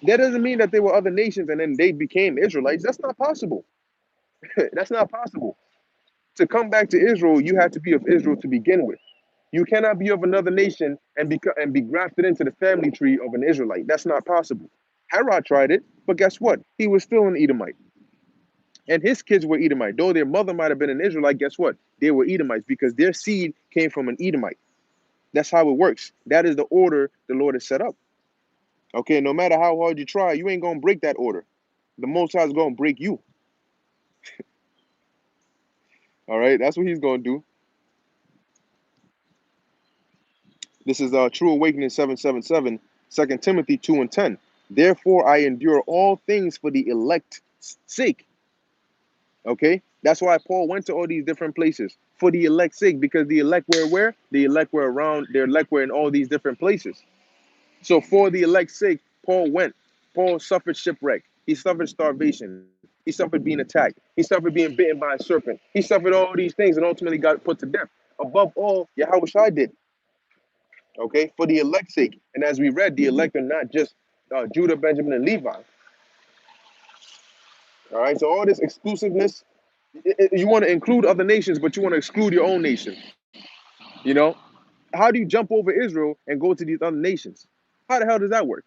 that doesn't mean that there were other nations and then they became Israelites. That's not possible. That's not possible. To come back to Israel, you had to be of Israel to begin with. You cannot be of another nation and be grafted into the family tree of an Israelite. That's not possible. Herod tried it, but guess what? He was still an Edomite. And his kids were Edomite. Though their mother might have been an Israelite, guess what? They were Edomites because their seed came from an Edomite. That's how it works. That is the order the Lord has set up. Okay, no matter how hard you try, you ain't gonna break that order. The Most High is gonna break you. All right, that's what He's gonna do. This is True Awakening 777, 2 Timothy 2 and 10. Therefore, I endure all things for the elect's sake. Okay? That's why Paul went to all these different places for the elect's sake, because the elect were where? The elect were around, the elect were in all these different places. So, for the elect's sake, Paul went. Paul suffered shipwreck. He suffered starvation. He suffered being attacked. He suffered being bitten by a serpent. He suffered all these things and ultimately got put to death. Above all, Yahweh did. Okay, for the elect's sake. And as we read, the elect are not just Judah, Benjamin, and Levi. All right, so all this exclusiveness, you want to include other nations, but you want to exclude your own nation. You know, how do you jump over Israel and go to these other nations? How the hell does that work?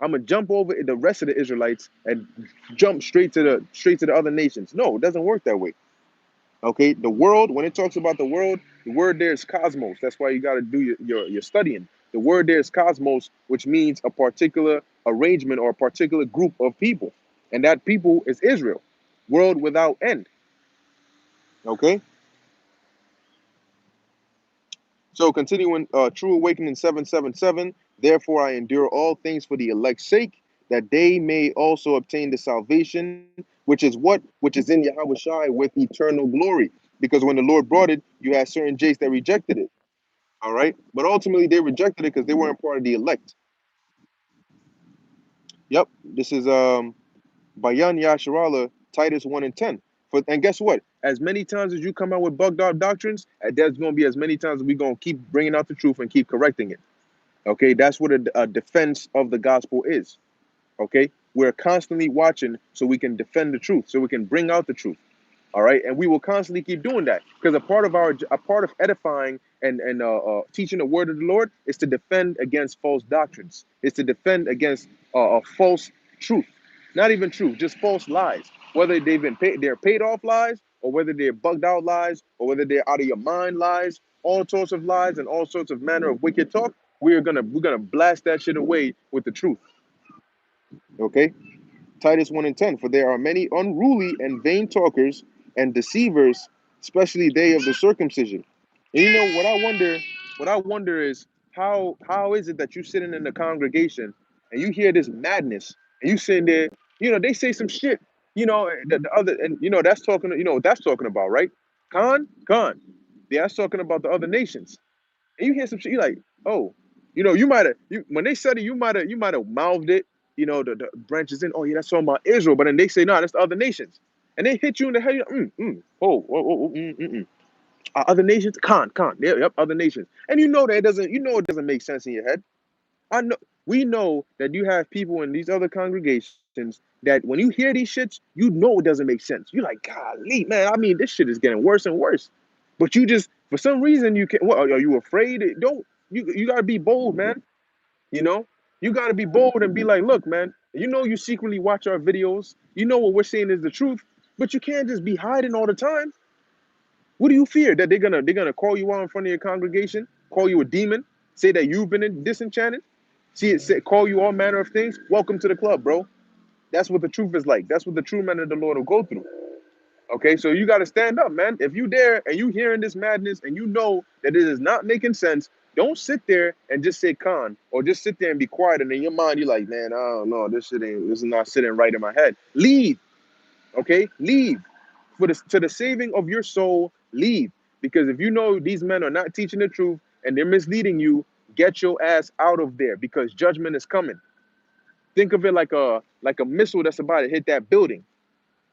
I'm gonna jump over the rest of the Israelites and jump straight to the other nations. No, it doesn't work that way. Okay, the world, when it talks about the world, the word there is cosmos. That's why you got to do your studying. The word there is cosmos, which means a particular arrangement or a particular group of people. And that people is Israel, world without end. Okay, So continuing, True Awakening 777. Therefore, I endure all things for the elect's sake, that they may also obtain the salvation, which is what? Which is in Yahweh Shai with eternal glory. Because when the Lord brought it, you had certain Jays that rejected it. All right. But ultimately, they rejected it because they weren't part of the elect. Yep. This is Bayan Yasharala, Titus 1 and 10. And guess what? As many times as you come out with bugged out doctrines, there's going to be as many times we're going to keep bringing out the truth and keep correcting it. Okay, that's what a defense of the gospel is. Okay, we're constantly watching so we can defend the truth, so we can bring out the truth. All right, and we will constantly keep doing that because a part of edifying and teaching the word of the Lord is to defend against false doctrines. It's to defend against false truth, not even truth, just false lies. Whether they're paid off lies, or whether they're bugged out lies, or whether they're out of your mind lies, all sorts of lies and all sorts of manner of wicked talk. We're gonna blast that shit away with the truth. Okay. Titus 1 and 10. For there are many unruly and vain talkers and deceivers, especially they of the circumcision. And you know what I wonder is how is it that you sitting in the congregation and you hear this madness and you sitting there, they say some shit, the other, and that's talking, what that's talking about, right? Khan. Yeah, that's talking about the other nations. And you hear some shit, you're like, oh, you might have when they said it, you might have mouthed it, the branches in, oh yeah, that's talking about Israel, but then they say, no, that's the other nations. And they hit you in the head, other nations, yep, other nations. And it doesn't make sense in your head. We know that you have people in these other congregations that when you hear these shits, it doesn't make sense. You're like, golly, man, I mean, this shit is getting worse and worse. But you just, for some reason, you can't. What, are you afraid? Don't you gotta be bold, man. You know, you gotta be bold and be like, look, man. You secretly watch our videos. You know what we're saying is the truth, but you can't just be hiding all the time. What do you fear that they're gonna call you out in front of your congregation, call you a demon, say that you've been disenchanted, call you all manner of things? Welcome to the club, bro. That's what the truth is like. That's what the true men of the Lord will go through. Okay, so you got to stand up, man. If you dare and you hearing this madness and you know that it is not making sense, don't sit there and just say con or just sit there and be quiet. And in your mind, you're like, man, I don't know, this is not sitting right in my head. Leave, okay? Leave to the saving of your soul. Leave, because if you know these men are not teaching the truth and they're misleading you, get your ass out of there because judgment is coming. Think of it like a missile that's about to hit that building.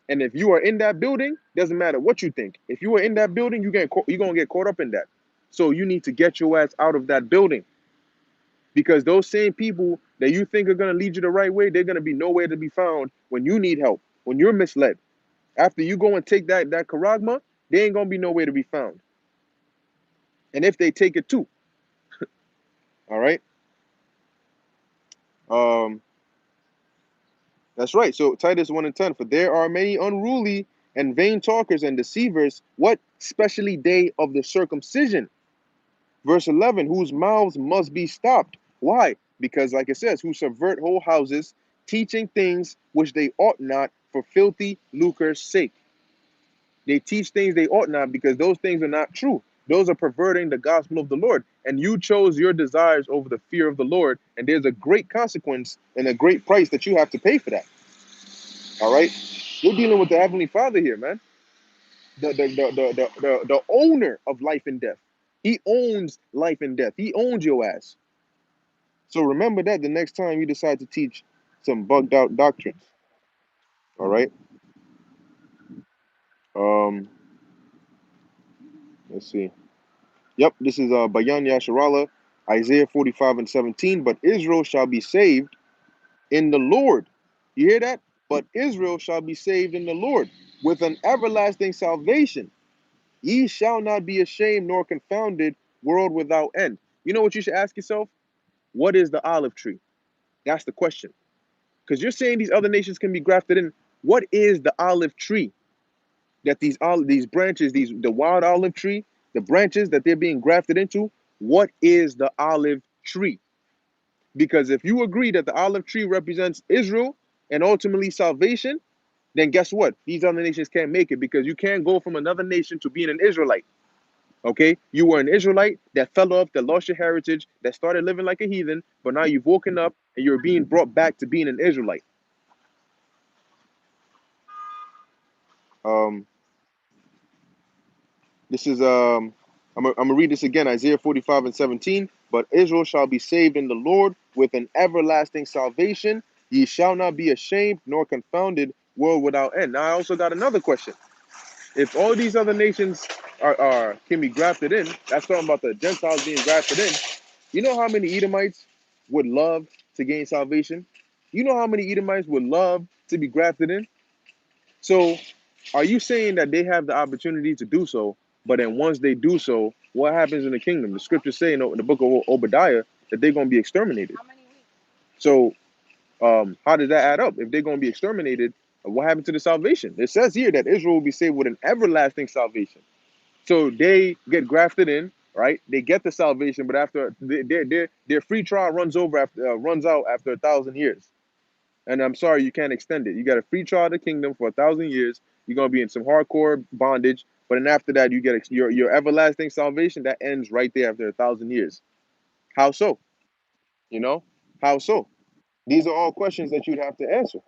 And if you are in that building, doesn't matter what you think. If you are in that building, you're gonna get caught up in that. So you need to get your ass out of that building because those same people that you think are gonna lead you the right way, they're gonna be nowhere to be found when you need help, when you're misled. After you go and take that charagma, they ain't gonna be nowhere to be found. And if they take it too, all right. Um, that's right. So Titus 1 and 10. For there are many unruly and vain talkers and deceivers. What? Especially they of the circumcision. Verse 11, whose mouths must be stopped. Why? Because, like it says, who subvert whole houses, teaching things which they ought not for filthy lucre's sake. They teach things they ought not because those things are not true. Those are perverting the gospel of the Lord. And you chose your desires over the fear of the Lord. And there's a great consequence and a great price that you have to pay for that. All right? We're dealing with the Heavenly Father here, man. The owner of life and death. He owns life and death. He owns your ass. So remember that the next time you decide to teach some bugged out doctrines. All right. Um, let's see. Yep, this is Bayan Yasharala, Isaiah 45 and 17. But Israel shall be saved in the Lord. You hear that? But Israel shall be saved in the Lord with an everlasting salvation. Ye shall not be ashamed nor confounded, world without end. You know what you should ask yourself? What is the olive tree? That's the question. Because you're saying these other nations can be grafted in. What is the olive tree that these branches, the wild olive tree, the branches that they're being grafted into? What is the olive tree? Because if you agree that the olive tree represents Israel and ultimately salvation, then guess what? These other nations can't make it because you can't go from another nation to being an Israelite. Okay, you were an Israelite that fell off, that lost your heritage, that started living like a heathen, but now you've woken up and you're being brought back to being an Israelite. Um, this is I'm gonna read this again, Isaiah 45 and 17. But Israel shall be saved in the Lord with an everlasting salvation. Ye shall not be ashamed nor confounded, world without end. Now I also got another question. If all these other nations are can be grafted in, that's talking about the Gentiles being grafted in. You know how many Edomites would love to gain salvation? You know how many Edomites would love to be grafted in? So, are you saying that they have the opportunity to do so, but then once they do so, what happens in the kingdom? The scriptures say in the book of Obadiah that they're going to be exterminated. So, how does that add up? If they're going to be exterminated, what happened to the salvation? It says here that Israel will be saved with an everlasting salvation. So they get grafted in, right? They get the salvation, but after their free trial runs out after 1,000 years. And I'm sorry, you can't extend it. You got a free trial of the kingdom for 1,000 years. You're gonna be in some hardcore bondage, but then after that, you get your everlasting salvation that ends right there after 1,000 years. How so? You know, how so? These are all questions that you'd have to answer.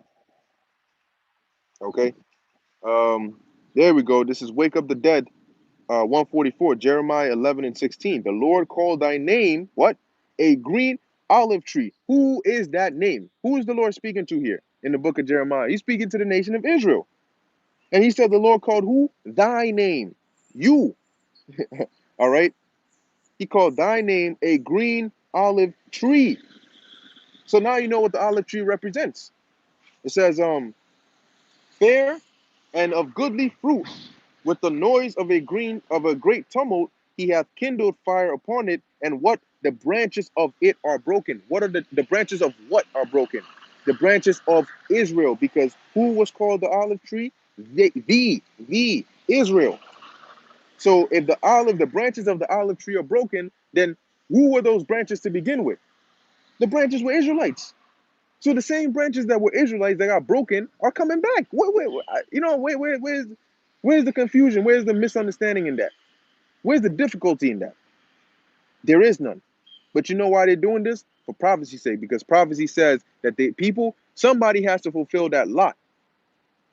Okay. Um, there we go. This is Wake Up the Dead, 144, Jeremiah 11 and 16. The Lord called thy name, what? A green olive tree. Who is that name? Who is the Lord speaking to here in the book of Jeremiah? He's speaking to the nation of Israel. And he said, the Lord called who? Thy name. You. All right. He called thy name a green olive tree. So now you know what the olive tree represents. It says, fair and of goodly fruit, with the noise of a great tumult, he hath kindled fire upon it, and what the branches of it are broken. What are the branches of what are broken? The branches of Israel, because who was called the olive tree? The Israel. So if the branches of the olive tree are broken, then who were those branches to begin with? The branches were Israelites. So the same branches that were Israelites that got broken are coming back. Where's the confusion? Where's the misunderstanding in that? Where's the difficulty in that? There is none. But you know why they're doing this? For prophecy's sake, because prophecy says that somebody has to fulfill that lot.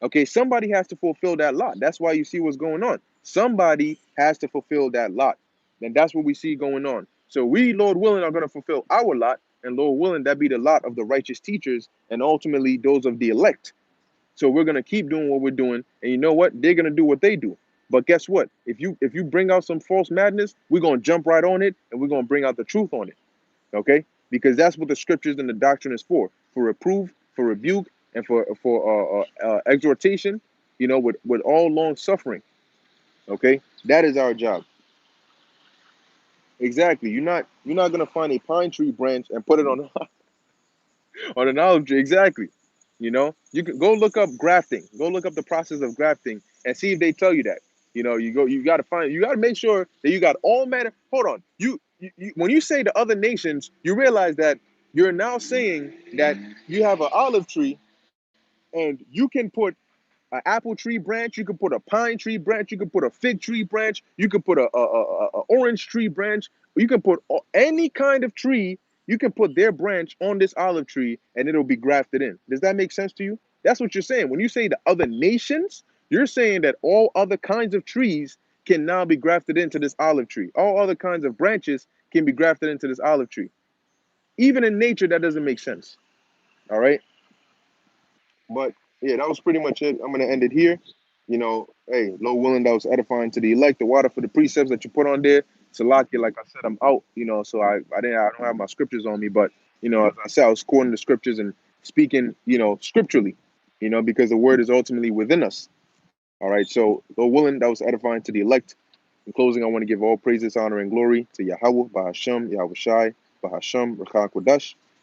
Okay, somebody has to fulfill that lot. That's why you see what's going on. Somebody has to fulfill that lot. And that's what we see going on. So we, Lord willing, are going to fulfill our lot. And Lord willing, that be the lot of the righteous teachers and ultimately those of the elect. So we're going to keep doing what we're doing. And you know what? They're going to do what they do. But guess what? If you bring out some false madness, we're going to jump right on it and we're going to bring out the truth on it. Okay? Because that's what the scriptures and the doctrine is for reproof, for rebuke, and for exhortation, with all long suffering. Okay? That is our job. Exactly. You're not gonna find a pine tree branch and put it on on an olive tree. Exactly. You can go look up grafting. Go look up the process of grafting and see if they tell you that. You gotta make sure that you got all manner. Hold on. When you say the other nations, you realize that you're now saying that you have an olive tree and you can put an apple tree branch, you could put a pine tree branch, you could put a fig tree branch, you could put a orange tree branch, you can put any kind of tree, you can put their branch on this olive tree and it'll be grafted in. Does that make sense to you? That's what you're saying. When you say the other nations, you're saying that all other kinds of trees can now be grafted into this olive tree. All other kinds of branches can be grafted into this olive tree. Even in nature, that doesn't make sense. All right. But yeah, that was pretty much it. I'm gonna end it here. Hey, Lord willing, that was edifying to the elect. The water for the precepts that you put on there. Salakia, like I said, I'm out. So I don't have my scriptures on me, but as I said, I was quoting the scriptures and speaking, scripturally, because the word is ultimately within us. All right. So Lord willing, that was edifying to the elect. In closing, I want to give all praises, honor, and glory to Yahweh, Bahashem, Yahweh Shai, Bahashem, Rakha Kodash.